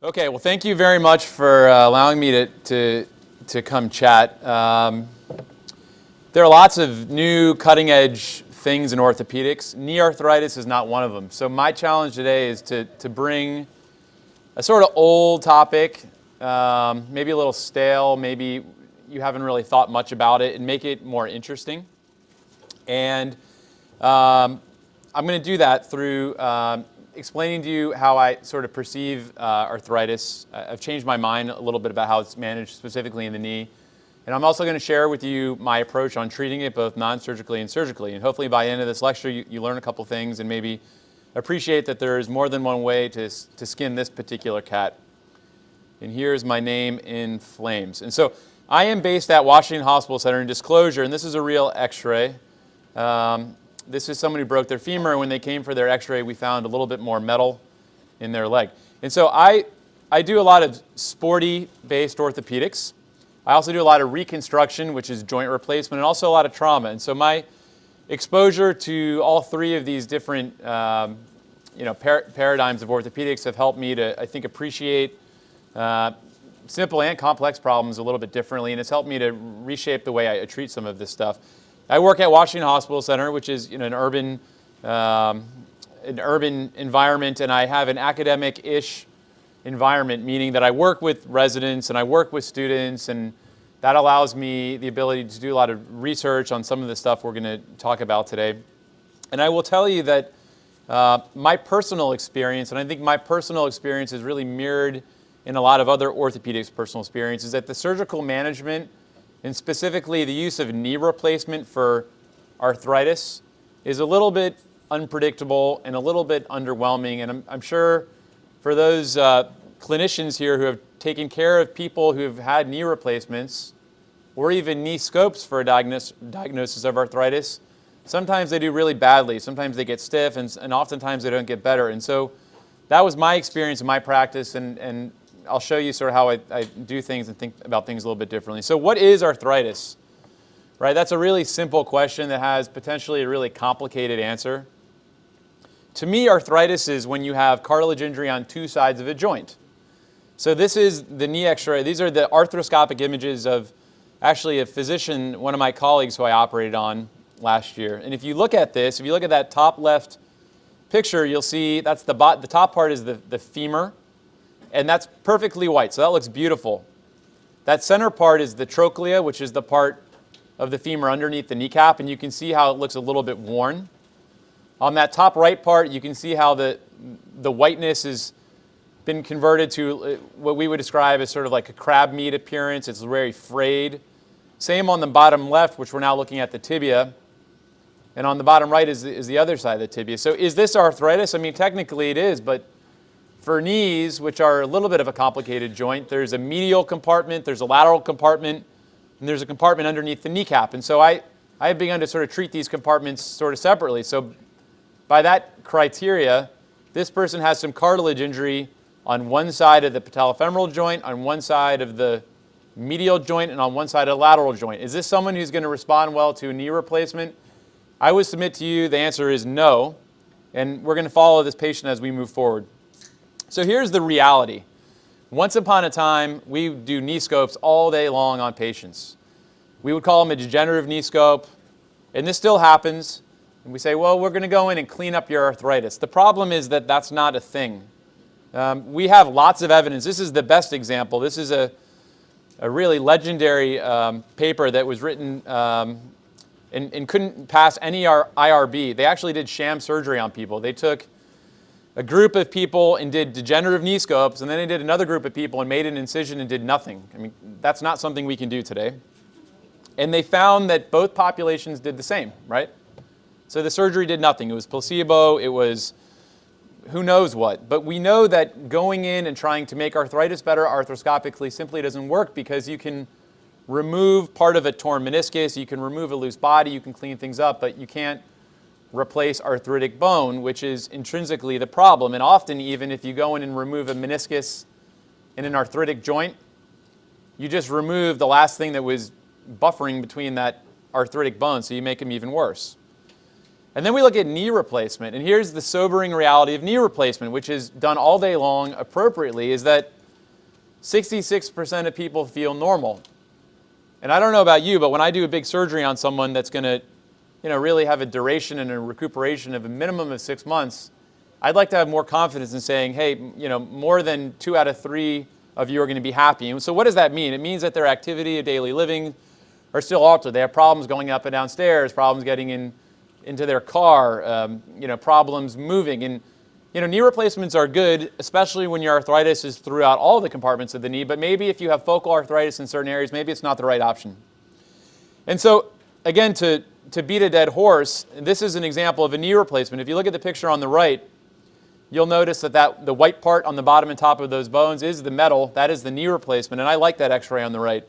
Okay, well, thank you very much for allowing me to come chat. There are lots of new cutting-edge things in orthopedics. Knee arthritis is not one of them. So my challenge today is to bring a sort of old topic, maybe a little stale, maybe you haven't really thought much about it, and make it more interesting. And I'm going to do that through explaining to you how I sort of perceive arthritis. I've changed my mind a little bit about how it's managed specifically in the knee. And I'm also going to share with you my approach on treating it both non-surgically and surgically. And hopefully by the end of this lecture, you learn a couple things and maybe appreciate that there is more than one way to skin this particular cat. And here's my name in flames. And so I am based at Washington Hospital Center in Disclosure, and this is a real x-ray. This is someone who broke their femur, and when they came for their x-ray, we found a little bit more metal in their leg. And so I do a lot of sporty-based orthopedics. I also do a lot of reconstruction, which is joint replacement, and also a lot of trauma. And so my exposure to all three of these different paradigms of orthopedics have helped me to, I think, appreciate simple and complex problems a little bit differently, and it's helped me to reshape the way I treat some of this stuff. I work at Washington Hospital Center, which is an urban environment, and I have an academic-ish environment, meaning that I work with residents and I work with students, and that allows me the ability to do a lot of research on some of the stuff we're going to talk about today. And I will tell you that my personal experience, and I think my personal experience is really mirrored in a lot of other orthopedics personal experiences, that the surgical management and specifically the use of knee replacement for arthritis is a little bit unpredictable and a little bit underwhelming. And I'm sure for those clinicians here who have taken care of people who have had knee replacements or even knee scopes for a diagnosis of arthritis, sometimes they do really badly. Sometimes they get stiff, and oftentimes they don't get better. And so that was my experience in my practice, and I'll show you sort of how I do things and think about things a little bit differently. So what is arthritis? Right, that's a really simple question that has potentially a really complicated answer. To me, arthritis is when you have cartilage injury on two sides of a joint. So this is the knee x-ray. These are the arthroscopic images of actually a physician, one of my colleagues who I operated on last year. And if you look at this, if you look at that top left picture, you'll see that's the top part is the femur. And that's perfectly white, so that looks beautiful. That center part is the trochlea, which is the part of the femur underneath the kneecap, and you can see how it looks a little bit worn. On that top right part, you can see how the whiteness has been converted to what we would describe as sort of like a crab meat appearance. It's very frayed. Same on the bottom left, which we're now looking at the tibia. And on the bottom right is the other side of the tibia. So is this arthritis? I mean, technically it is, but for knees, which are a little bit of a complicated joint, there's a medial compartment, there's a lateral compartment, and there's a compartment underneath the kneecap. And so I have begun to sort of treat these compartments sort of separately. So by that criteria, this person has some cartilage injury on one side of the patellofemoral joint, on one side of the medial joint, and on one side of the lateral joint. Is this someone who's going to respond well to a knee replacement? I would submit to you the answer is no, and we're going to follow this patient as we move forward. So here's the reality. Once upon a time, we do knee scopes all day long on patients. We would call them a degenerative knee scope, and this still happens. And we say, well, we're going to go in and clean up your arthritis. The problem is that that's not a thing. We have lots of evidence. This is the best example. This is a really legendary paper that was written and couldn't pass any IRB. They actually did sham surgery on people. They took a group of people and did degenerative knee scopes, and then they did another group of people and made an incision and did nothing. I mean, that's not something we can do today. And they found that both populations did the same, right? So the surgery did nothing. It was placebo. It was who knows what. But we know that going in and trying to make arthritis better arthroscopically simply doesn't work, because you can remove part of a torn meniscus, you can remove a loose body, you can clean things up, but you can't replace arthritic bone, which is intrinsically the problem. And often, even if you go in and remove a meniscus in an arthritic joint, you just remove the last thing that was buffering between that arthritic bone, so you make them even worse. And then we look at knee replacement. And here's the sobering reality of knee replacement, which is done all day long appropriately, is that 66% of people feel normal. And I don't know about you, but when I do a big surgery on someone that's going to really have a duration and a recuperation of a minimum of 6 months, I'd like to have more confidence in saying, hey, more than 2 out of 3 of you are going to be happy. And so what does that mean? It means that their activity of daily living are still altered. They have problems going up and down stairs, problems getting into their car, problems moving. And knee replacements are good, especially when your arthritis is throughout all the compartments of the knee, but maybe if you have focal arthritis in certain areas, maybe it's not the right option. And so, again, to beat a dead horse, this is an example of a knee replacement. If you look at the picture on the right, you'll notice that the white part on the bottom and top of those bones is the metal. That is the knee replacement, and I like that x-ray on the right.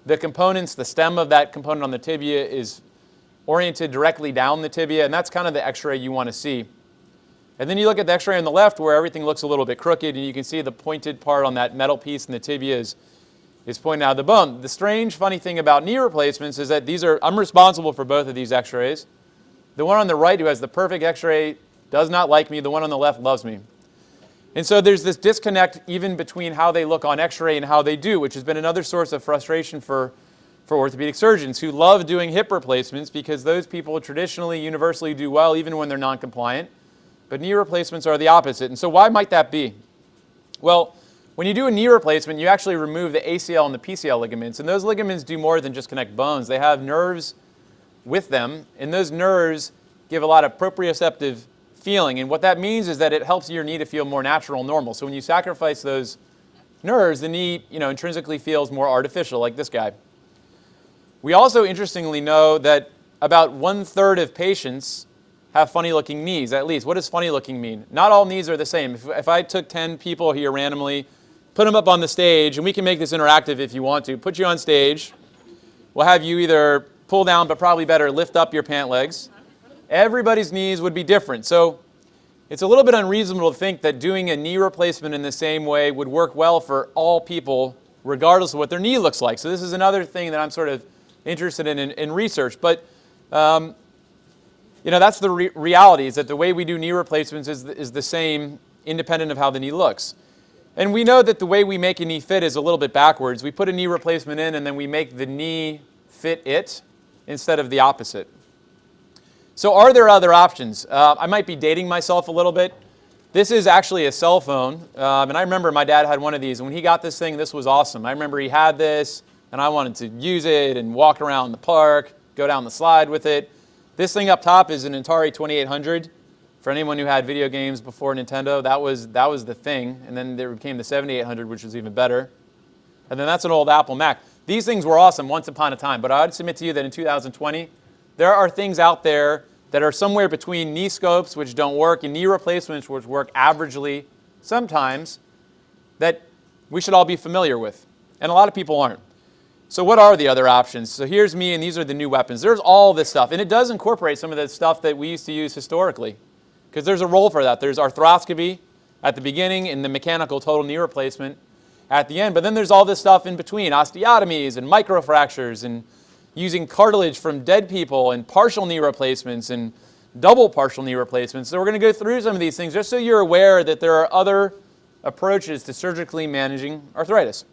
The components, the stem of that component on the tibia is oriented directly down the tibia, and that's kind of the x-ray you want to see. And then you look at the x-ray on the left where everything looks a little bit crooked, and you can see the pointed part on that metal piece in the tibia is pointing out of the bone. The strange, funny thing about knee replacements is that I'm responsible for both of these x-rays. The one on the right who has the perfect x-ray does not like me. The one on the left loves me. And so there's this disconnect even between how they look on x-ray and how they do, which has been another source of frustration for orthopedic surgeons who love doing hip replacements because those people traditionally, universally do well even when they're non-compliant. But knee replacements are the opposite. And so why might that be? Well, when you do a knee replacement, you actually remove the ACL and the PCL ligaments. And those ligaments do more than just connect bones. They have nerves with them, and those nerves give a lot of proprioceptive feeling. And what that means is that it helps your knee to feel more natural and normal. So when you sacrifice those nerves, the knee intrinsically feels more artificial, like this guy. We also interestingly know that about 1/3 of patients have funny-looking knees, at least. What does funny-looking mean? Not all knees are the same. If I took 10 people here randomly, put them up on the stage, and we can make this interactive if you want to, put you on stage, we'll have you either pull down, but probably better, lift up your pant legs. Everybody's knees would be different. So it's a little bit unreasonable to think that doing a knee replacement in the same way would work well for all people, regardless of what their knee looks like. So this is another thing that I'm sort of interested in research. But that's the reality, is that the way we do knee replacements is the same, independent of how the knee looks. And we know that the way we make a knee fit is a little bit backwards. We put a knee replacement in, and then we make the knee fit it instead of the opposite. So are there other options? I might be dating myself a little bit. This is actually a cell phone, and I remember my dad had one of these, and when he got this thing, this was awesome. I remember he had this, and I wanted to use it and walk around the park, go down the slide with it. This thing up top is an Atari 2800. For anyone who had video games before Nintendo, that was the thing. And then there became the 7800, which was even better. And then that's an old Apple Mac. These things were awesome once upon a time, but I would submit to you that in 2020, there are things out there that are somewhere between knee scopes, which don't work, and knee replacements, which work averagely sometimes, that we should all be familiar with. And a lot of people aren't. So what are the other options? So here's me, and these are the new weapons. There's all this stuff, and it does incorporate some of the stuff that we used to use historically, because there's a role for that. There's arthroscopy at the beginning and the mechanical total knee replacement at the end. But then there's all this stuff in between, osteotomies and microfractures and using cartilage from dead people and partial knee replacements and double partial knee replacements. So we're going to go through some of these things just so you're aware that there are other approaches to surgically managing arthritis.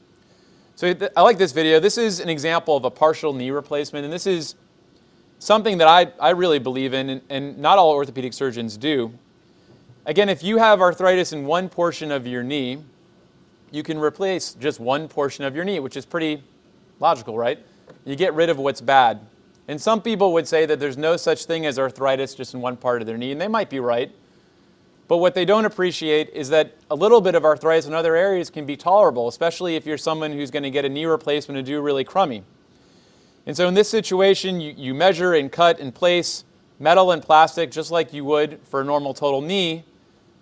So I like this video. This is an example of a partial knee replacement, and this is something that I really believe in, and not all orthopedic surgeons do. Again, if you have arthritis in one portion of your knee, you can replace just one portion of your knee, which is pretty logical, right? You get rid of what's bad. And some people would say that there's no such thing as arthritis just in one part of their knee, and they might be right. But what they don't appreciate is that a little bit of arthritis in other areas can be tolerable, especially if you're someone who's going to get a knee replacement and do really crummy. And so in this situation, you measure and cut and place metal and plastic just like you would for a normal total knee.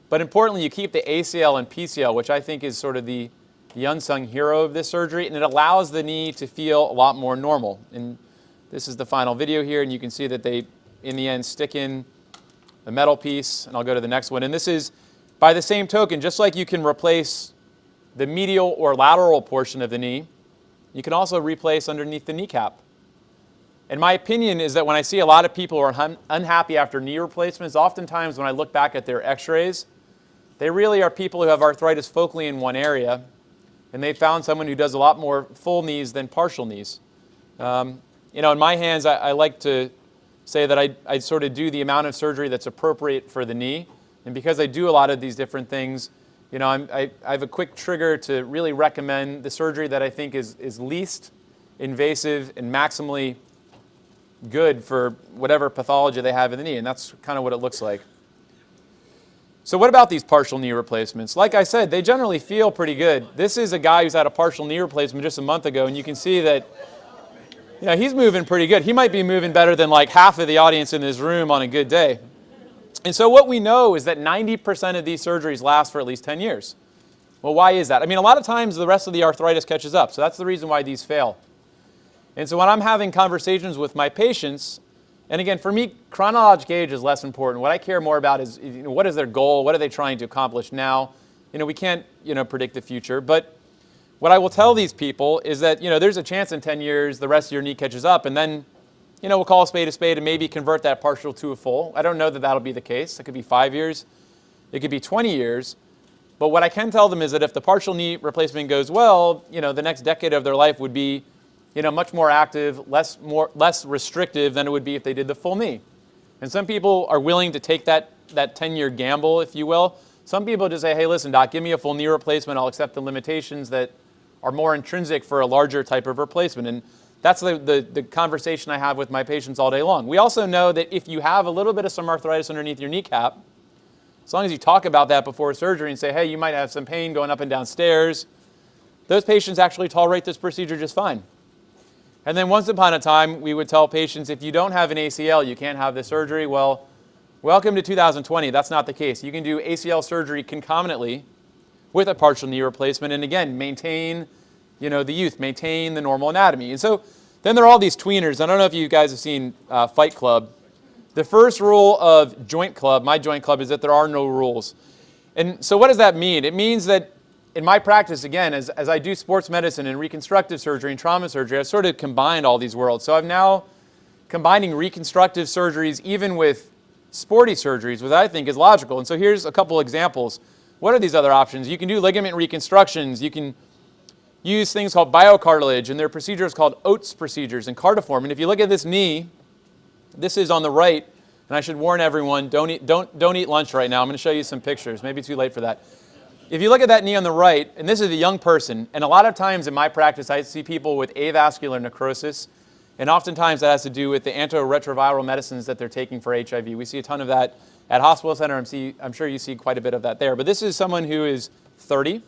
But importantly, you keep the ACL and PCL, which I think is sort of the unsung hero of this surgery, and it allows the knee to feel a lot more normal. And this is the final video here, and you can see that they, in the end, stick in the metal piece, and I'll go to the next one. And this is, by the same token, just like you can replace the medial or lateral portion of the knee, you can also replace underneath the kneecap. And my opinion is that when I see a lot of people who are unhappy after knee replacements, oftentimes when I look back at their x-rays, they really are people who have arthritis focally in one area, and they found someone who does a lot more full knees than partial knees. You know, in my hands, I like to say that I sort of do the amount of surgery that's appropriate for the knee. And because I do a lot of these different things, you know, I have a quick trigger to really recommend the surgery that I think is least invasive and maximally good for whatever pathology they have in the knee. And that's kind of what it looks like. So what about these partial knee replacements? Like I said, they generally feel pretty good. This is a guy who's had a partial knee replacement just a month ago, and you can see that, you know, he's moving pretty good. He might be moving better than like half of the audience in this room on a good day. And so what we know is that 90% of these surgeries last for at least 10 years. Well, why is that? I mean, a lot of times the rest of the arthritis catches up, so that's the reason why these fail. And so when I'm having conversations with my patients, and again, for me, chronologic age is less important. What I care more about is, you know, what is their goal? What are they trying to accomplish now? You know, we can't, you know, predict the future. But what I will tell these people is that, you know, there's a chance in 10 years the rest of your knee catches up, and then, you know, we'll call a spade and maybe convert that partial to a full. I don't know that that'll be the case. It could be 5 years. It could be 20 years. But what I can tell them is that if the partial knee replacement goes well, you know, the next decade of their life would be, you know, much more active, less restrictive than it would be if they did the full knee. And some people are willing to take that 10-year gamble, if you will. Some people just say, hey, listen, doc, give me a full knee replacement. I'll accept the limitations that are more intrinsic for a larger type of replacement. And that's the conversation I have with my patients all day long. We also know that if you have a little bit of some arthritis underneath your kneecap, as long as you talk about that before surgery and say, hey, you might have some pain going up and down stairs, those patients actually tolerate this procedure just fine. And then once upon a time, we would tell patients, if you don't have an ACL, you can't have the surgery. Well, welcome to 2020. That's not the case. You can do ACL surgery concomitantly with a partial knee replacement, and again, maintain, you know, the youth, maintain the normal anatomy. And so then there are all these tweeners. I don't know if you guys have seen Fight Club. The first rule of Joint Club, my Joint Club, is that there are no rules. And so what does that mean? It means that in my practice, again, as I do sports medicine and reconstructive surgery and trauma surgery, I've sort of combined all these worlds. So I'm now combining reconstructive surgeries even with sporty surgeries, which I think is logical. And so here's a couple examples. What are these other options? You can do ligament reconstructions. You can use things called BIO-CARTILAGE, and there are procedures called Oates procedures and Cartiform. And if you look at this knee, this is on the right, and I should warn everyone, don't eat lunch right now. I'm going to show you some pictures. Maybe too late for that. If you look at that knee on the right, and this is a young person, and a lot of times in my practice I see people with avascular necrosis, and oftentimes that has to do with the antiretroviral medicines that they're taking for HIV. We see a ton of that at hospital center. I'm sure you see quite a bit of that there. But this is someone who is 30.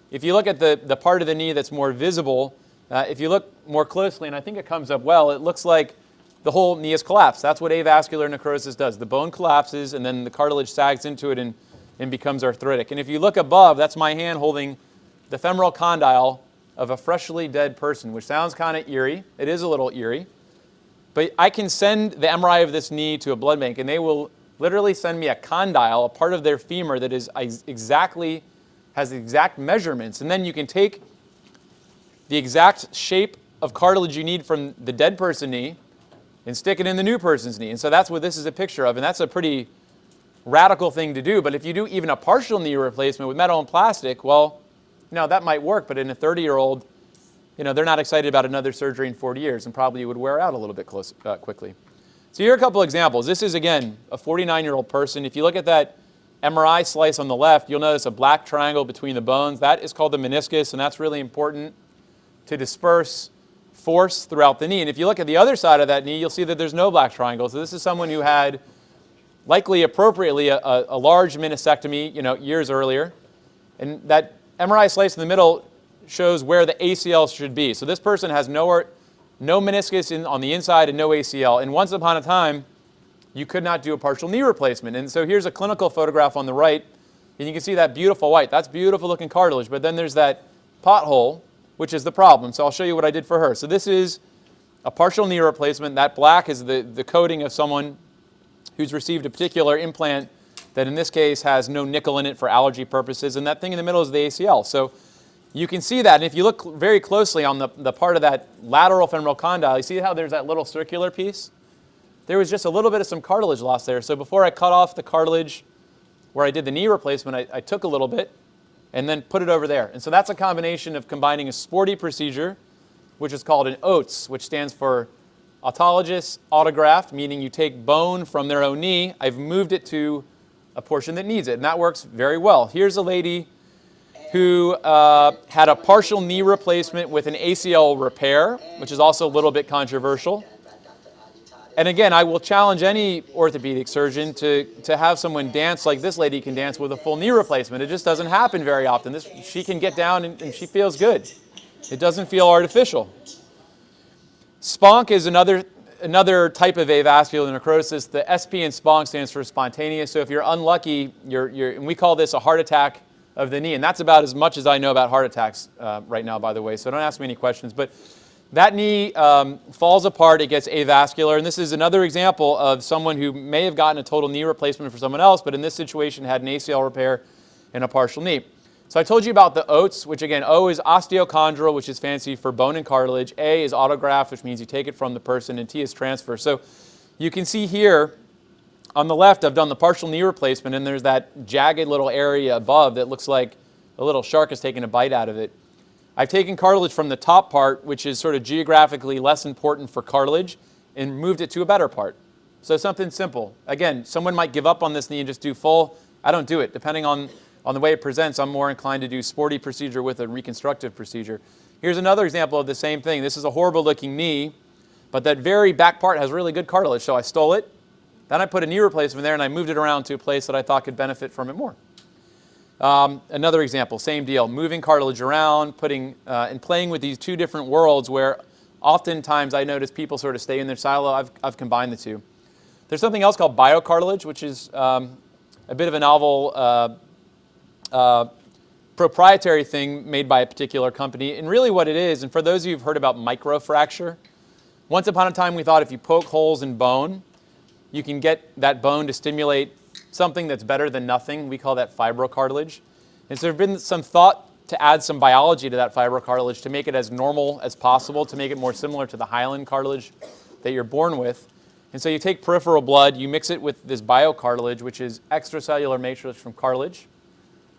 If you look at the part of the knee that's more visible, if you look more closely, and I think it comes up well, it looks like the whole knee is collapsed. That's what avascular necrosis does. The bone collapses, and then the cartilage sags into it and becomes arthritic. And if you look above, that's my hand holding the femoral condyle of a freshly dead person, which sounds kind of eerie. It is a little eerie. But I can send the MRI of this knee to a blood bank, and they will literally send me a condyle, a part of their femur that is has exact measurements. And then you can take the exact shape of cartilage you need from the dead person knee and stick it in the new person's knee. And so that's what this is a picture of, and that's a pretty radical thing to do. But if you do even a partial knee replacement with metal and plastic, well, you know, that might work. But in a 30-year-old, you know, they're not excited about another surgery in 40 years and probably would wear out a little bit quickly. So here are a couple examples. This is, again, a 49-year-old person. If you look at that MRI slice on the left, you'll notice a black triangle between the bones. That is called the meniscus, and that's really important to disperse force throughout the knee. And if you look at the other side of that knee, you'll see that there's no black triangle. So this is someone who had likely appropriately a large meniscectomy, you know, years earlier. And that MRI slice in the middle shows where the ACL should be. So this person has no meniscus on the inside and no ACL. And once upon a time, you could not do a partial knee replacement. And so here's a clinical photograph on the right, and you can see that beautiful white. That's beautiful looking cartilage, but then there's that pothole, which is the problem. So I'll show you what I did for her. So this is a partial knee replacement. That black is the coating of someone who's received a particular implant that in this case has no nickel in it for allergy purposes, and that thing in the middle is the ACL. So You can see that, and if you look very closely on the part of that lateral femoral condyle, you see how there's that little circular piece? There was just a little bit of some cartilage lost there. So before I cut off the cartilage where I did the knee replacement, I took a little bit and then put it over there. And so that's a combination of combining a sporty procedure, which is called an OATS, which stands for autologous autograft, meaning you take bone from their own knee. I've moved it to a portion that needs it, and that works very well. Here's a lady who had a partial knee replacement with an ACL repair, which is also a little bit controversial. And again, I will challenge any orthopedic surgeon to have someone dance like this lady can dance with a full knee replacement. It just doesn't happen very often. She can get down and she feels good. It doesn't feel artificial. SPONC is another type of avascular necrosis. The SP in SPONC stands for spontaneous. So if you're unlucky, and we call this a heart attack of the knee. And that's about as much as I know about heart attacks right now, by the way. So don't ask me any questions. But that knee falls apart, it gets avascular, and this is another example of someone who may have gotten a total knee replacement for someone else, but in this situation had an ACL repair and a partial knee. So I told you about the OATS, which again, O is osteochondral, which is fancy for bone and cartilage. A is autograft, which means you take it from the person, and T is transfer. So you can see here on the left, I've done the partial knee replacement, and there's that jagged little area above that looks like a little shark has taken a bite out of it. I've taken cartilage from the top part, which is sort of geographically less important for cartilage, and moved it to a better part. So something simple. Again, someone might give up on this knee and just do full. I don't do it. Depending on the way it presents, I'm more inclined to do sporty procedure with a reconstructive procedure. Here's another example of the same thing. This is a horrible looking knee, but that very back part has really good cartilage. So I stole it. Then I put a knee replacement there and I moved it around to a place that I thought could benefit from it more. Another example, same deal, moving cartilage around, and playing with these two different worlds where oftentimes I notice people sort of stay in their silo. I've combined the two. There's something else called BIO-CARTILAGE, which is a bit of a novel proprietary thing made by a particular company. And really what it is, and for those of you who've heard about microfracture, once upon a time we thought if you poke holes in bone, you can get that bone to stimulate something that's better than nothing. We call that fibrocartilage. And so there's been some thought to add some biology to that fibrocartilage to make it as normal as possible, to make it more similar to the hyaline cartilage that you're born with. And so you take peripheral blood, you mix it with this biocartilage, which is extracellular matrix from cartilage,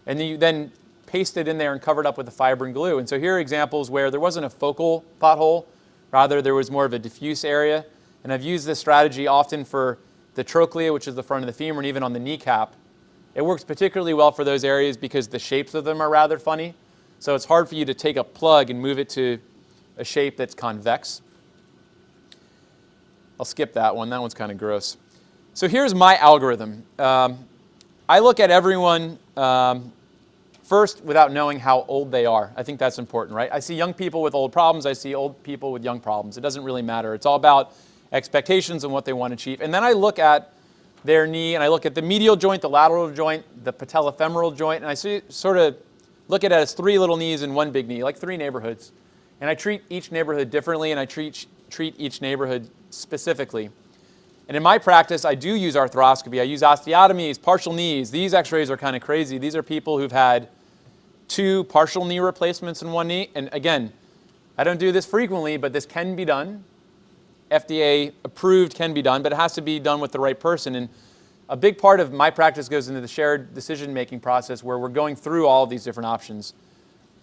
and then you then paste it in there and cover it up with the fibrin glue. And so here are examples where there wasn't a focal pothole, rather there was more of a diffuse area. And I've used this strategy often for the trochlea, which is the front of the femur, and even on the kneecap. It works particularly well for those areas because the shapes of them are rather funny. So it's hard for you to take a plug and move it to a shape that's convex. I'll skip that one. That one's kind of gross. So here's my algorithm. I look at everyone first without knowing how old they are. I think that's important, right? I see young people with old problems. I see old people with young problems. It doesn't really matter. It's all about expectations and what they want to achieve. And then I look at their knee, and I look at the medial joint, the lateral joint, the patellofemoral joint, and I sort of look at it as three little knees and one big knee, like three neighborhoods. And I treat each neighborhood differently, and I treat each neighborhood specifically. And in my practice, I do use arthroscopy. I use osteotomies, partial knees. These x-rays are kind of crazy. These are people who've had 2 partial knee replacements in one knee. And again, I don't do this frequently, but this can be done. FDA approved, can be done, but it has to be done with the right person. And a big part of my practice goes into the shared decision-making process where we're going through all of these different options.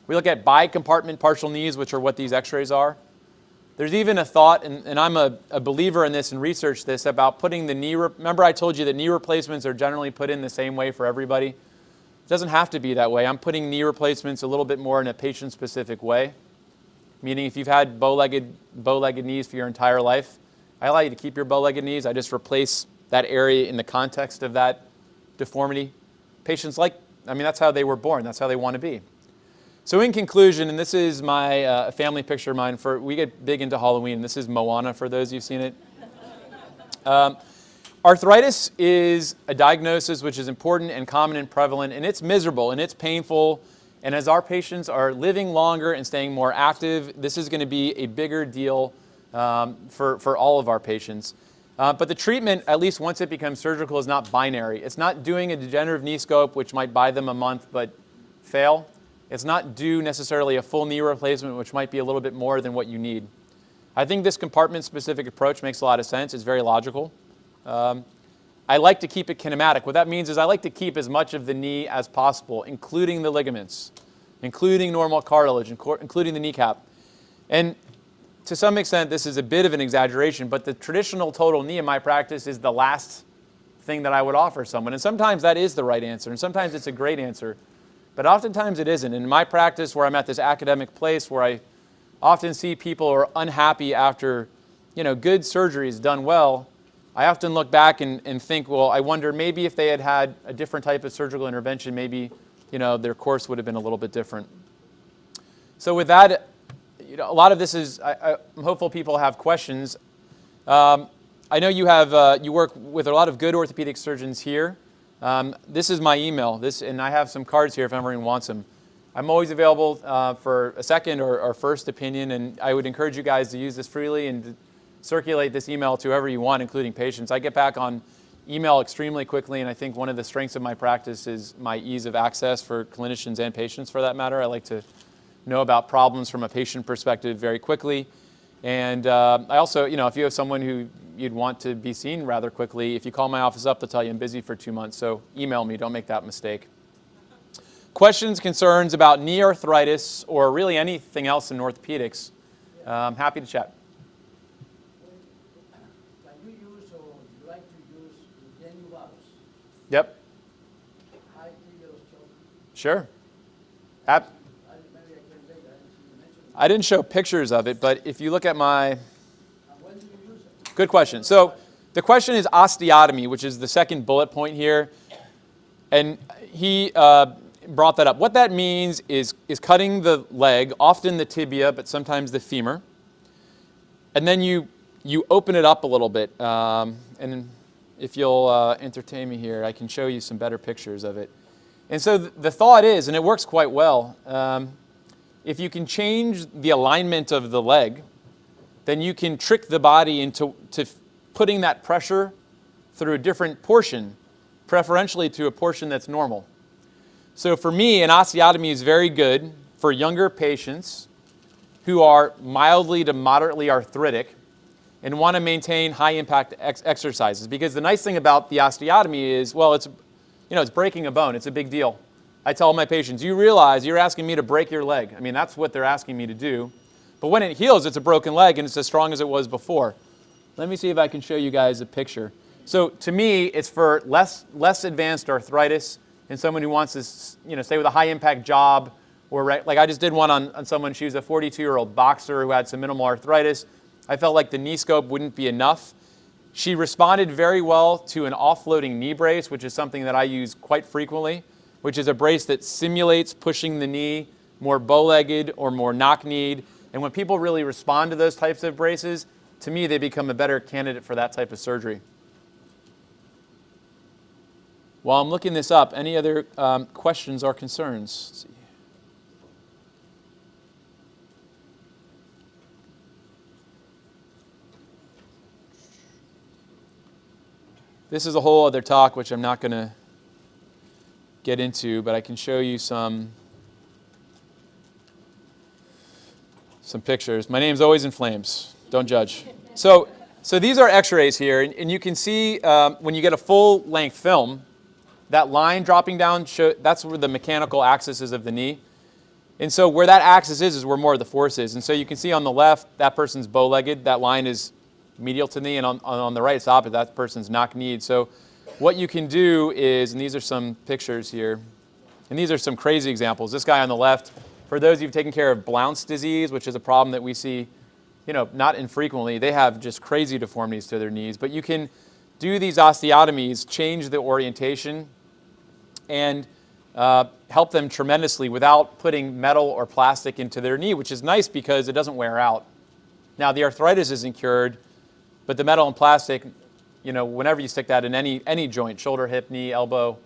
We look at bi-compartment partial knees, which are what these x-rays are. There's even a thought, and I'm a believer in this and research this, about putting the knee, remember I told you that knee replacements are generally put in the same way for everybody? It doesn't have to be that way. I'm putting knee replacements a little bit more in a patient-specific way. Meaning if you've had bow-legged knees for your entire life, I allow you to keep your bow-legged knees. I just replace that area in the context of that deformity. Patients that's how they were born. That's how they want to be. So in conclusion, and this is my family picture of mine, we get big into Halloween. This is Moana for those who've seen it. Arthritis is a diagnosis which is important and common and prevalent, and it's miserable and it's painful. And as our patients are living longer and staying more active, this is going to be a bigger deal for all of our patients. But the treatment, at least once it becomes surgical, is not binary. It's not doing a degenerative knee scope, which might buy them a month but fail. It's not due necessarily a full knee replacement, which might be a little bit more than what you need. I think this compartment-specific approach makes a lot of sense. It's very logical. I like to keep it kinematic. What that means is I like to keep as much of the knee as possible, including the ligaments, including normal cartilage, including the kneecap. And to some extent, this is a bit of an exaggeration, but the traditional total knee in my practice is the last thing that I would offer someone. And sometimes that is the right answer, and sometimes it's a great answer. But oftentimes it isn't. In my practice, where I'm at this academic place where I often see people who are unhappy after, good surgeries done well, I often look back and think, well, I wonder maybe if they had had a different type of surgical intervention, maybe, their course would have been a little bit different. So with that, a lot of this is, I'm hopeful people have questions. I know you work with a lot of good orthopedic surgeons here. This is my email, and I have some cards here if anyone wants them. I'm always available for a second or first opinion, and I would encourage you guys to use this freely and to circulate this email to whoever you want, including patients. I get back on email extremely quickly, and I think one of the strengths of my practice is my ease of access for clinicians and patients, for that matter. I like to know about problems from a patient perspective very quickly. And I also, if you have someone who you'd want to be seen rather quickly, if you call my office up, they'll tell you I'm busy for 2 months. So email me, don't make that mistake. Questions, concerns about knee arthritis or really anything else in orthopedics, I'm happy to chat. Can you use or you like to use Jenny valves? Yep. High tibial stroke? Sure. Maybe I can later. I didn't see you mention it. I didn't show pictures of it, but if you look at my... And when do you use it? Good question. So the question is osteotomy, which is the second bullet point here. And he brought that up. What that means is cutting the leg, often the tibia, but sometimes the femur. And then you open it up a little bit. And if you'll entertain me here, I can show you some better pictures of it. And so the thought is, and it works quite well, if you can change the alignment of the leg, then you can trick the body into putting that pressure through a different portion, preferentially to a portion that's normal. So for me, an osteotomy is very good for younger patients who are mildly to moderately arthritic and want to maintain high-impact exercises. Because the nice thing about the osteotomy is, well, it's breaking a bone. It's a big deal. I tell my patients, you realize you're asking me to break your leg. I mean, that's what they're asking me to do. But when it heals, it's a broken leg, and it's as strong as it was before. Let me see if I can show you guys a picture. So to me, it's for less advanced arthritis and someone who wants to stay with a high-impact job. Or like I just did one on someone, she was a 42-year-old boxer who had some minimal arthritis. I felt like the knee scope wouldn't be enough. She responded very well to an offloading knee brace, which is something that I use quite frequently, which is a brace that simulates pushing the knee more bow-legged or more knock-kneed. And when people really respond to those types of braces, to me, they become a better candidate for that type of surgery. While I'm looking this up, any other questions or concerns? Let's see. This is a whole other talk, which I'm not going to get into, but I can show you some pictures. My name's always in flames. Don't judge. So these are x-rays here, and you can see when you get a full-length film, that line dropping down, that's where the mechanical axis is of the knee. And so where that axis is where more of the force is. And so you can see on the left, that person's bow-legged. That line is medial to the knee, and on the right, it's opposite. That person's knock-kneed. So what you can do is, and these are some pictures here, and these are some crazy examples. This guy on the left, for those of you who've taken care of Blount's disease, which is a problem that we see, not infrequently, they have just crazy deformities to their knees. But you can do these osteotomies, change the orientation, and help them tremendously without putting metal or plastic into their knee, which is nice because it doesn't wear out. Now, the arthritis isn't cured, but the metal and plastic, whenever you stick that in any joint, shoulder, hip, knee, elbow,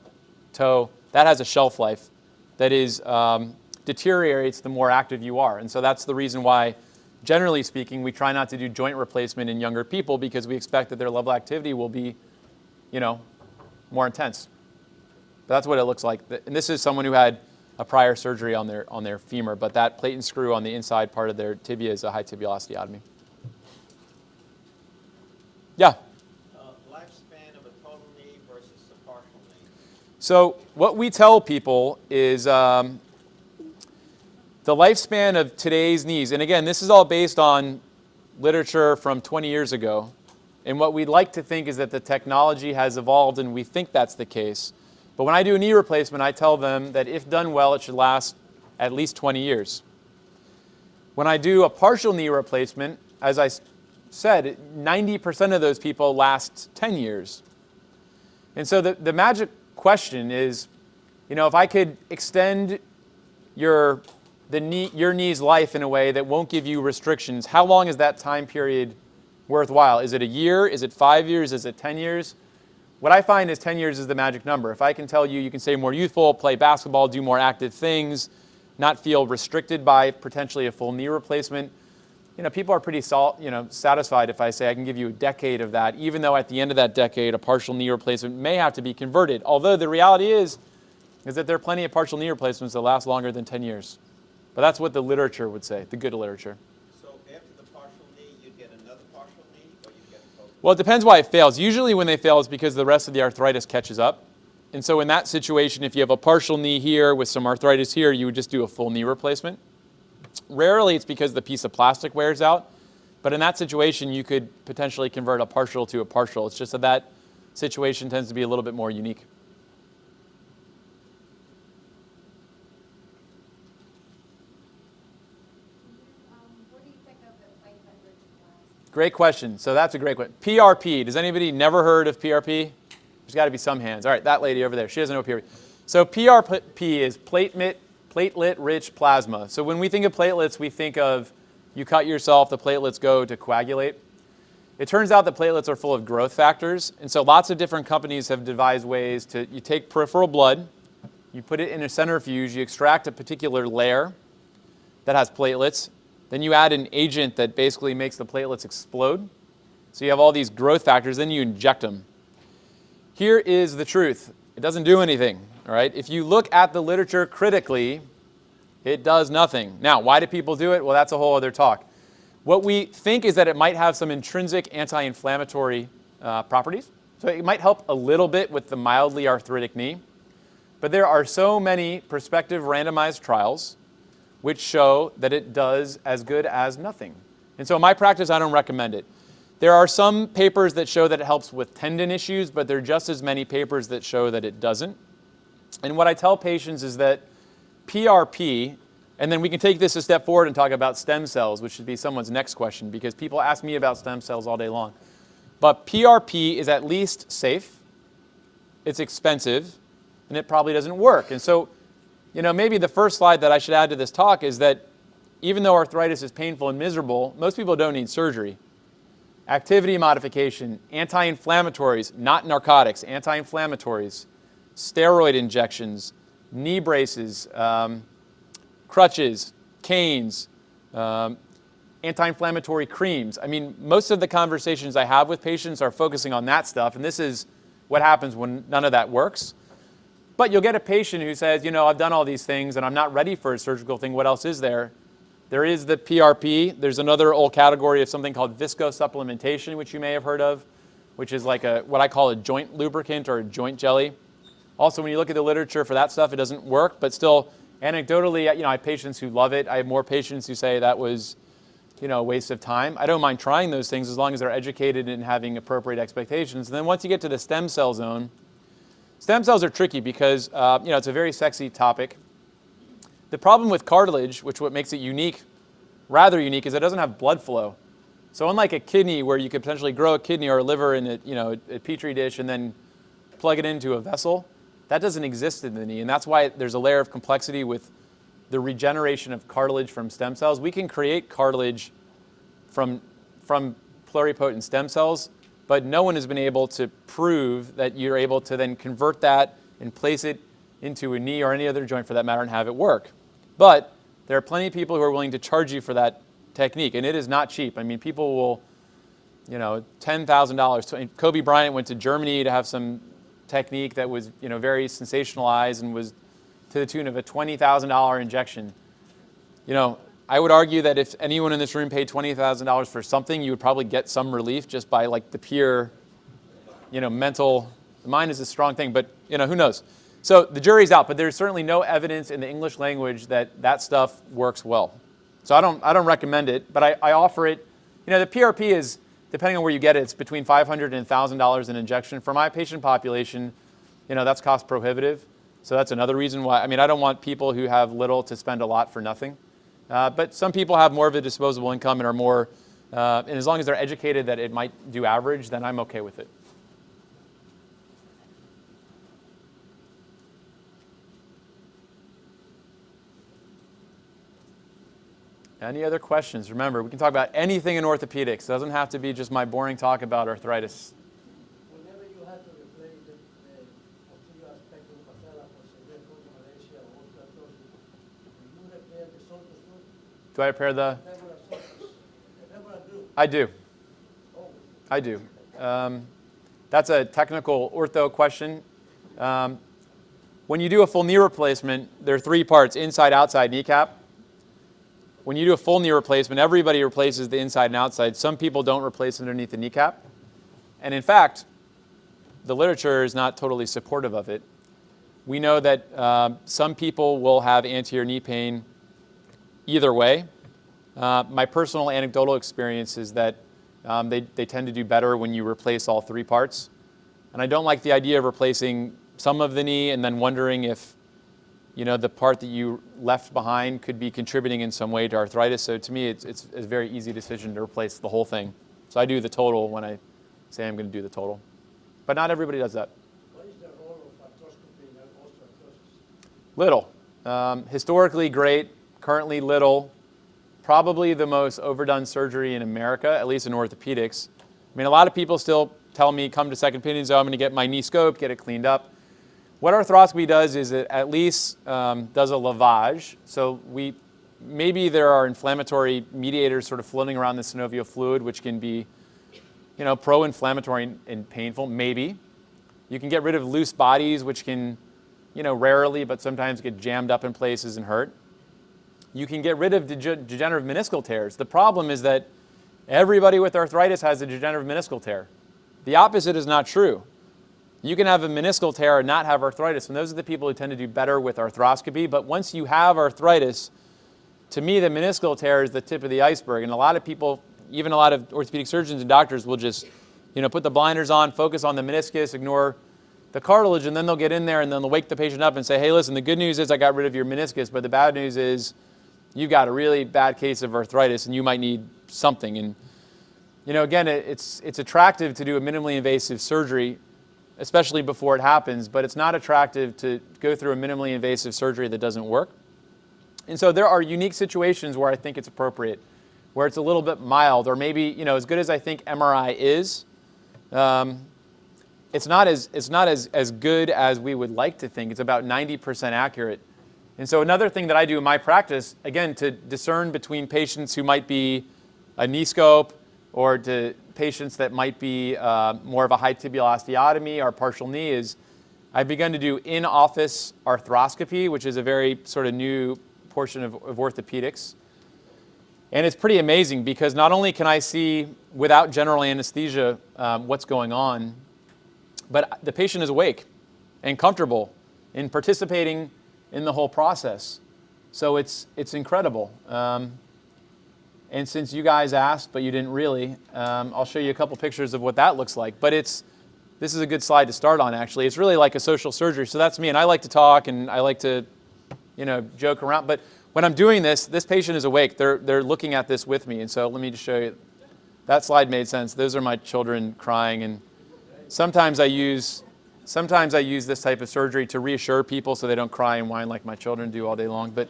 toe, that has a shelf life that is deteriorates the more active you are. And so that's the reason why, generally speaking, we try not to do joint replacement in younger people, because we expect that their level of activity will be, more intense. But that's what it looks like. And this is someone who had a prior surgery on their femur, but that plate and screw on the inside part of their tibia is a high tibial osteotomy. Yeah? Lifespan of a total knee versus a partial knee. So what we tell people is the lifespan of today's knees, and again, this is all based on literature from 20 years ago, and what we'd like to think is that the technology has evolved and we think that's the case. But when I do a knee replacement, I tell them that if done well, it should last at least 20 years. When I do a partial knee replacement, as I said, 90% of those people last 10 years. And so the magic question is, if I could extend your knee's life in a way that won't give you restrictions, how long is that time period worthwhile? Is it a year? Is it 5 years? Is it 10 years? What I find is 10 years is the magic number. If I can tell you can stay more youthful, play basketball, do more active things, not feel restricted by potentially a full knee replacement, people are pretty satisfied if I say I can give you a decade of that, even though at the end of that decade, a partial knee replacement may have to be converted. Although the reality is that there are plenty of partial knee replacements that last longer than 10 years. But that's what the literature would say, the good literature. So after the partial knee, you get another partial knee, or you get a total? Well, it depends why it fails. Usually when they fail, it's because the rest of the arthritis catches up. And so in that situation, if you have a partial knee here with some arthritis here, you would just do a full knee replacement. Rarely it's because the piece of plastic wears out. But in that situation, you could potentially convert a partial to a partial. It's just that situation tends to be a little bit more unique. What do you think of the platelet-rich plasma? Great question. So that's a great question. PRP. Does anybody never heard of PRP? There's got to be some hands. All right, that lady over there. She doesn't know PRP. So PRP is platelet-rich plasma. So when we think of platelets, we think of you cut yourself, the platelets go to coagulate. It turns out that platelets are full of growth factors. And so lots of different companies have devised ways to, you take peripheral blood, you put it in a centrifuge, you extract a particular layer that has platelets, then you add an agent that basically makes the platelets explode. So you have all these growth factors, then you inject them. Here is the truth. It doesn't do anything, all right? If you look at the literature critically, it does nothing. Now, why do people do it? Well, that's a whole other talk. What we think is that it might have some intrinsic anti-inflammatory properties. So it might help a little bit with the mildly arthritic knee. But there are so many prospective randomized trials which show that it does as good as nothing. And so in my practice, I don't recommend it. There are some papers that show that it helps with tendon issues, but there are just as many papers that show that it doesn't. And what I tell patients is that PRP, and then we can take this a step forward and talk about stem cells, which should be someone's next question, because people ask me about stem cells all day long. But PRP is at least safe, it's expensive, and it probably doesn't work. And so, maybe the first slide that I should add to this talk is that even though arthritis is painful and miserable, most people don't need surgery. Activity modification, anti-inflammatories, not narcotics, anti-inflammatories, steroid injections, knee braces, crutches, canes, anti-inflammatory creams. I mean, most of the conversations I have with patients are focusing on that stuff, and this is what happens when none of that works. But you'll get a patient who says, I've done all these things and I'm not ready for a surgical thing. What else is there? There is the PRP. There's another old category of something called viscosupplementation, which you may have heard of, which is like what I call a joint lubricant or a joint jelly. Also, when you look at the literature for that stuff, it doesn't work, but still, anecdotally, I have patients who love it. I have more patients who say that was, a waste of time. I don't mind trying those things as long as they're educated and having appropriate expectations. And then once you get to the stem cell zone, stem cells are tricky because, it's a very sexy topic. The problem with cartilage, which what makes it unique, rather unique, is it doesn't have blood flow. So unlike a kidney where you could potentially grow a kidney or a liver in a petri dish and then plug it into a vessel, that doesn't exist in the knee. And that's why there's a layer of complexity with the regeneration of cartilage from stem cells. We can create cartilage from pluripotent stem cells, but no one has been able to prove that you're able to then convert that and place it into a knee or any other joint for that matter and have it work. But there are plenty of people who are willing to charge you for that technique, and it is not cheap. I mean, people will, $10,000. Kobe Bryant went to Germany to have some technique that was, very sensationalized and was, to the tune of a $20,000 injection. You know, I would argue that if anyone in this room paid $20,000 for something, you would probably get some relief just by like the pure, you know, mental. The mind is a strong thing, but you know, who knows? So the jury's out, but there's certainly no evidence in the English language that that stuff works well. So I don't recommend it, but I offer it. You know, the PRP is, depending on where you get it, it's between $500 and $1,000 an injection. For my patient population, you know, that's cost prohibitive. So that's another reason why. I mean, I don't want people who have little to spend a lot for nothing. But some people have more of a disposable income and are more, and as long as they're educated that it might do average, then I'm okay with it. Any other questions? Remember, we can talk about anything in orthopedics. It doesn't have to be just my boring talk about arthritis. Whenever you have to replace the posterior aspect of the patella for severe malacia or osteoarthritis, do you repair the sulcus too? Do I repair the? Femoral sulcus. The femoral groove. I do. Oh. I do. That's a technical ortho question. When you do a full knee replacement, there are three parts: inside, outside, kneecap. When you do a full knee replacement, everybody replaces the inside and outside. Some people don't replace underneath the kneecap. And in fact, the literature is not totally supportive of it. We know that some people will have anterior knee pain either way. My personal anecdotal experience is that they tend to do better when you replace all three parts. And I don't like the idea of replacing some of the knee and then wondering if, you know, the part that you left behind could be contributing in some way to arthritis. So to me, it's a very easy decision to replace the whole thing. So I do the total when I say I'm going to do the total. But not everybody does that. What is the role of arthroscopy in osteoarthritis? Little. Historically great, currently little. Probably the most overdone surgery in America, at least in orthopedics. I mean, a lot of people still tell me, come to second opinions, oh, I'm going to get my knee scoped, get it cleaned up. What arthroscopy does is it at least does a lavage. So maybe there are inflammatory mediators sort of floating around the synovial fluid, which can be, you know, pro-inflammatory and painful, maybe. You can get rid of loose bodies, which can, you know, rarely, but sometimes get jammed up in places and hurt. You can get rid of degenerative meniscal tears. The problem is that everybody with arthritis has a degenerative meniscal tear. The opposite is not true. You can have a meniscal tear and not have arthritis, and those are the people who tend to do better with arthroscopy. But once you have arthritis, to me, the meniscal tear is the tip of the iceberg. And a lot of people, even a lot of orthopedic surgeons and doctors, will just, you know, put the blinders on, focus on the meniscus, ignore the cartilage, and then they'll get in there and then they'll wake the patient up and say, hey, listen, the good news is I got rid of your meniscus, but the bad news is you've got a really bad case of arthritis and you might need something. And, you know, again, it's attractive to do a minimally invasive surgery, especially before it happens, but it's not attractive to go through a minimally invasive surgery that doesn't work. And so there are unique situations where I think it's appropriate, where it's a little bit mild, or maybe, you know, as good as I think MRI is, it's not as good as we would like to think. It's about 90% accurate. And so another thing that I do in my practice, again, to discern between patients who might be a knee scope or to patients that might be more of a high tibial osteotomy or partial knee, is I've begun to do in-office arthroscopy, which is a very sort of new portion of orthopedics. And it's pretty amazing because not only can I see without general anesthesia what's going on, but the patient is awake and comfortable in participating in the whole process. So it's incredible. And since you guys asked, but you didn't really, I'll show you a couple pictures of what that looks like. But this is a good slide to start on, actually. It's really like a social surgery. So that's me, and I like to talk, and I like to, you know, joke around. But when I'm doing this patient is awake. They're looking at this with me. And so let me just show you. That slide made sense. Those are my children crying. And sometimes I use this type of surgery to reassure people so they don't cry and whine like my children do all day long. But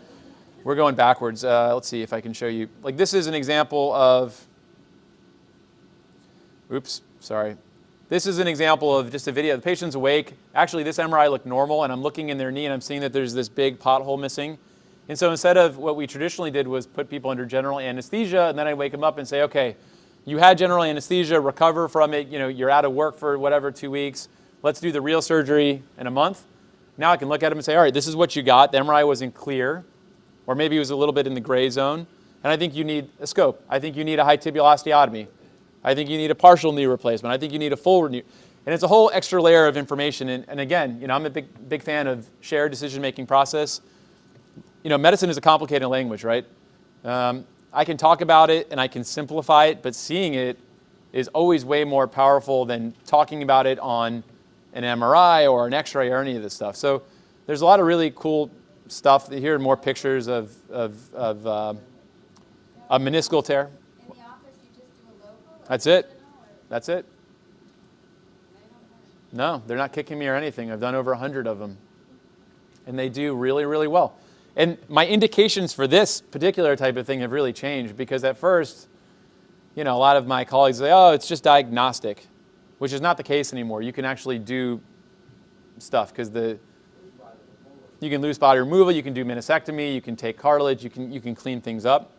we're going backwards. Let's see if I can show you. Like, this is an example of, oops, sorry. This is an example of just a video. The patient's awake. Actually, this MRI looked normal, and I'm looking in their knee, and I'm seeing that there's this big pothole missing. And so instead of what we traditionally did was put people under general anesthesia, and then I wake them up and say, okay, you had general anesthesia, recover from it, you know, you're out of work for whatever, 2 weeks. Let's do the real surgery in a month. Now I can look at him and say, all right, this is what you got. The MRI wasn't clear, or maybe it was a little bit in the gray zone. And I think you need a scope. I think you need a high tibial osteotomy. I think you need a partial knee replacement. I think you need a full knee. And it's a whole extra layer of information. And again, you know, I'm a big fan of shared decision-making process. You know, medicine is a complicated language, right? I can talk about it and I can simplify it, but seeing it is always way more powerful than talking about it on an MRI or an X-ray or any of this stuff. So there's a lot of really cool stuff. Here are more pictures of a meniscal tear. In the office, you just do a local? That's it. That's it. No, they're not kicking me or anything. I've done over 100 of them. And they do really, really well. And my indications for this particular type of thing have really changed because at first, you know, a lot of my colleagues say, oh, it's just diagnostic, which is not the case anymore. You can actually do stuff because you can lose body removal, you can do meniscectomy, you can take cartilage, you can clean things up.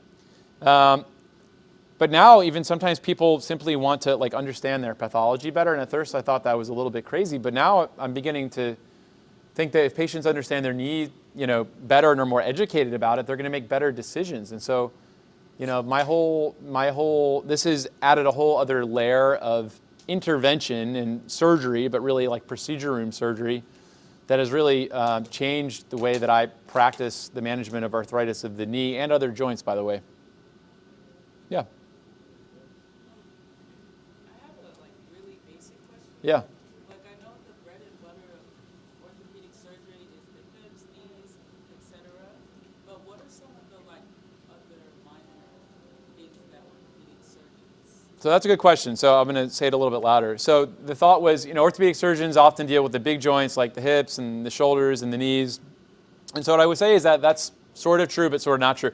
But now even sometimes people simply want to like understand their pathology better. And at first I thought that was a little bit crazy, but now I'm beginning to think that if patients understand their need, you know, better and are more educated about it, they're going to make better decisions. And so, you know, this has added a whole other layer of intervention and surgery, but really like procedure room surgery that has really changed the way that I practice the management of arthritis of the knee and other joints, by the way. Yeah. I have a really basic question. Yeah. Like I know the bread and butter of orthopedic surgery is the hips, knees, etc. But what are some of the other minor things that orthopedic surgeons? So that's a good question. So I'm going to say it a little bit louder. So the thought was, you know, orthopedic surgeons often deal with the big joints like the hips and the shoulders and the knees. And so what I would say is that that's sort of true, but sort of not true.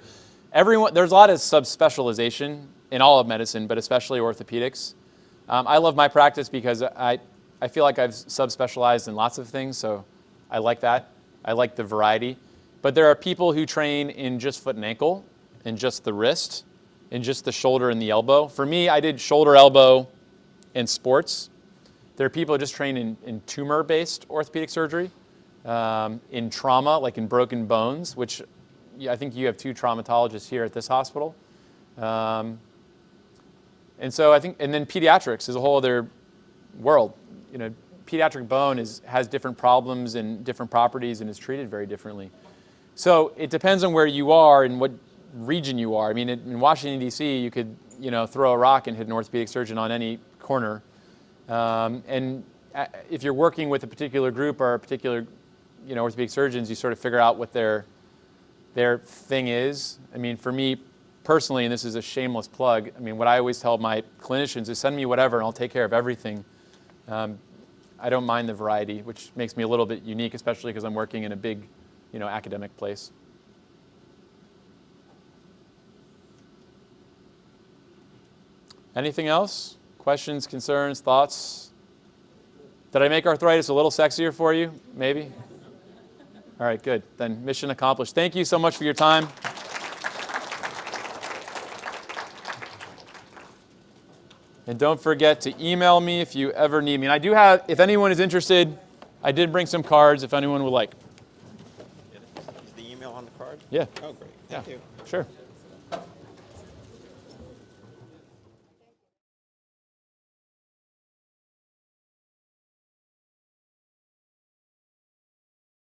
There's a lot of subspecialization in all of medicine, but especially orthopedics. I love my practice because I feel like I've subspecialized in lots of things, so I like that. I like the variety. But there are people who train in just foot and ankle, in just the wrist, in just the shoulder and the elbow. For me, I did shoulder, elbow, and sports. There are people who just train in tumor-based orthopedic surgery, in trauma, like in broken bones, which I think you have 2 traumatologists here at this hospital. And so I think, and then pediatrics is a whole other world. You know, pediatric bone has different problems and different properties and is treated very differently. So it depends on where you are and what region you are. I mean, in Washington, D.C., you could, you know, throw a rock and hit an orthopedic surgeon on any corner. And if you're working with a particular group or a particular, you know, orthopedic surgeons, you sort of figure out what their thing is. I mean, for me personally, and this is a shameless plug, I mean, what I always tell my clinicians is send me whatever and I'll take care of everything. I don't mind the variety, which makes me a little bit unique, especially because I'm working in a big, you know, academic place. Anything else? Questions, concerns, thoughts? Did I make arthritis a little sexier for you? Maybe? All right, good. Then mission accomplished. Thank you so much for your time. And don't forget to email me if you ever need me. And I do have, if anyone is interested, I did bring some cards if anyone would like. Is the email on the card? Yeah. Oh, great. Thank you. Sure.